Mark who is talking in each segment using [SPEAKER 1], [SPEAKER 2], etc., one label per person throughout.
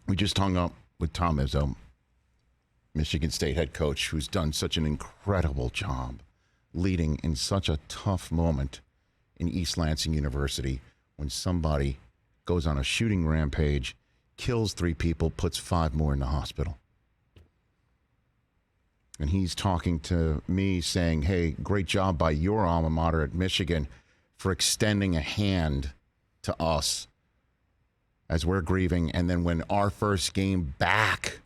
[SPEAKER 1] We just hung up with Tom Izzo, Michigan State head coach, who's done such an incredible job leading in such a tough moment in East Lansing University when somebody goes on a shooting rampage, kills 3 people, puts 5 more in the hospital. And he's talking to me saying, hey, great job by your alma mater at Michigan for extending a hand to us as we're grieving. And then when our first game back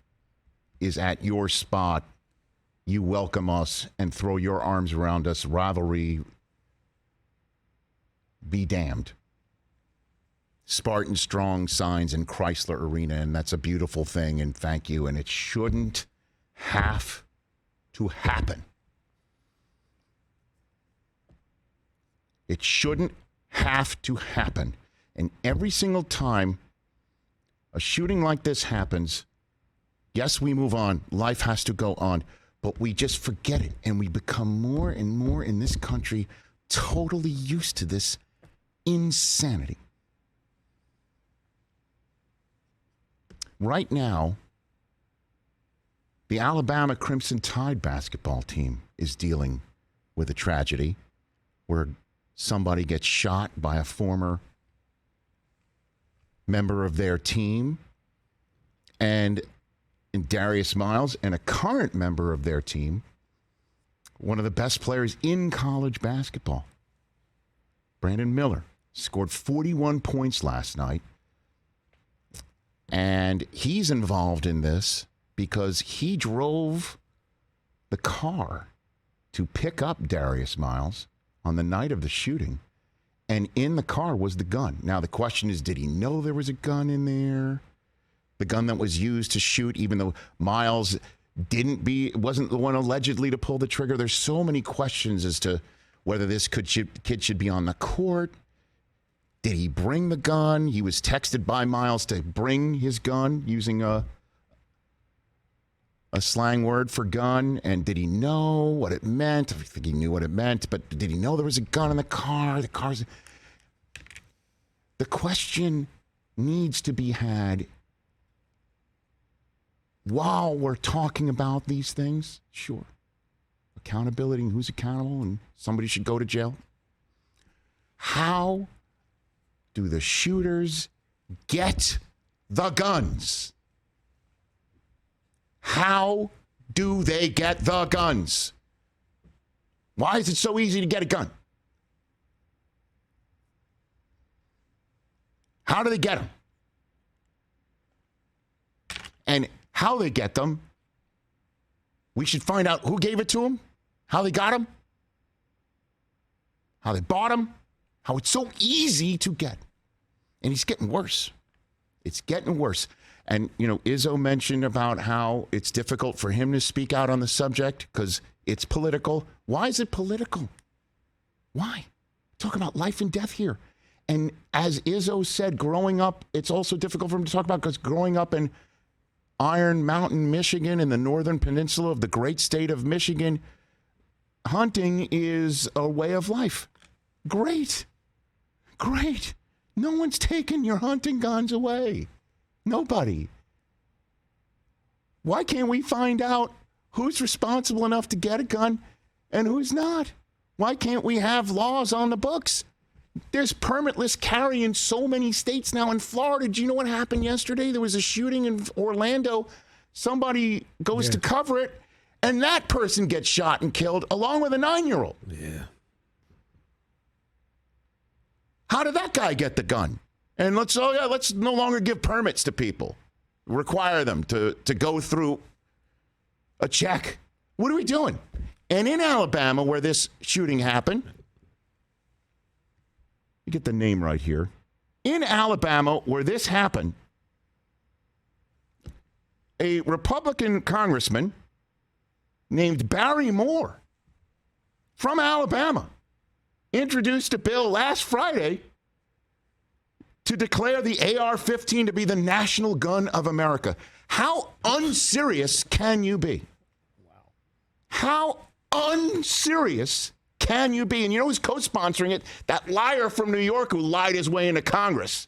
[SPEAKER 1] is at your spot, you welcome us and throw your arms around us. Rivalry be damned. Spartan Strong signs in Chrysler Arena, and that's a beautiful thing, and thank you. And it shouldn't have to happen. It shouldn't have to happen. And every single time a shooting like this happens, yes, we move on. Life has to go on. But we just forget it. And we become more and more in this country totally used to this insanity. Right now, the Alabama Crimson Tide basketball team is dealing with a tragedy where somebody gets shot by a former member of their team, and Darius Miles, and a current member of their team, one of the best players in college basketball, Brandon Miller, scored 41 points last night. And he's involved in this because he drove the car to pick up Darius Miles on the night of the shooting. And in the car was the gun. Now, the question is, did he know there was a gun in there? The gun that was used to shoot, even though Miles wasn't the one allegedly to pull the trigger. There's so many questions as to whether this kid should be on the court. Did he bring the gun? He was texted by Miles to bring his gun using a slang word for gun. And did he know what it meant? I think he knew what it meant, but did he know there was a gun in the car? The question needs to be had while we're talking about these things. Sure. Accountability and who's accountable, and somebody should go to jail. How do the shooters get the guns? How do they get the guns? Why is it so easy to get a gun? How do they get them? And how they get them, we should find out who gave it to them, how they got them, how they bought them, how it's so easy to get. And it's getting worse. It's getting worse. And, Izzo mentioned about how it's difficult for him to speak out on the subject because it's political. Why is it political? Why? Talk about life and death here. And as Izzo said, growing up, it's also difficult for him to talk about because growing up in Iron Mountain, Michigan, in the northern peninsula of the great state of Michigan, hunting is a way of life. Great. No one's taking your hunting guns away. Nobody. Why can't we find out who's responsible enough to get a gun and who's not? Why can't we have laws on the books? There's permitless carry in so many states now. In Florida, do you know what happened yesterday? There was a shooting in Orlando. Somebody goes to cover it, and that person gets shot and killed along with a 9-year-old.
[SPEAKER 2] Yeah.
[SPEAKER 1] How did that guy get the gun? And let's no longer give permits to people. Require them to go through a check. What are we doing? And in Alabama, where this shooting happened, you get the name right here. In Alabama, where this happened, a Republican congressman named Barry Moore from Alabama introduced a bill last Friday to declare the AR-15 to be the national gun of America. How unserious can you be? Wow. How unserious can you be? And you know who's co-sponsoring it? That liar from New York who lied his way into Congress,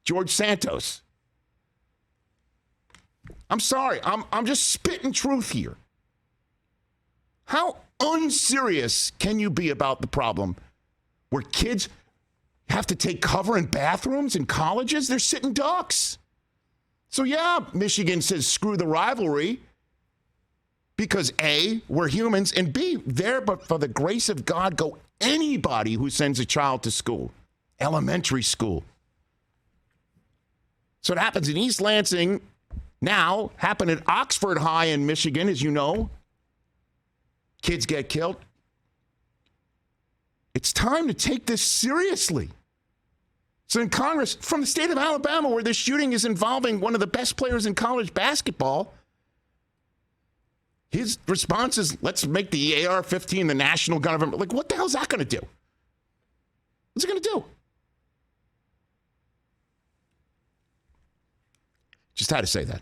[SPEAKER 1] George Santos. I'm sorry. I'm just spitting truth here. How unserious can you be about the problem where kids have to take cover in bathrooms in colleges? They're sitting ducks. So, yeah, Michigan says screw the rivalry because A, we're humans, and B, there but for the grace of God go anybody who sends a child to school, elementary school. So it happens in East Lansing now, happened at Oxford High in Michigan, as you know. Kids get killed. It's time to take this seriously. So in Congress, from the state of Alabama, where this shooting is involving one of the best players in college basketball, his response is, let's make the AR-15 the national gun of America. Like, what the hell is that going to do? What's it going to do? Just had to say that.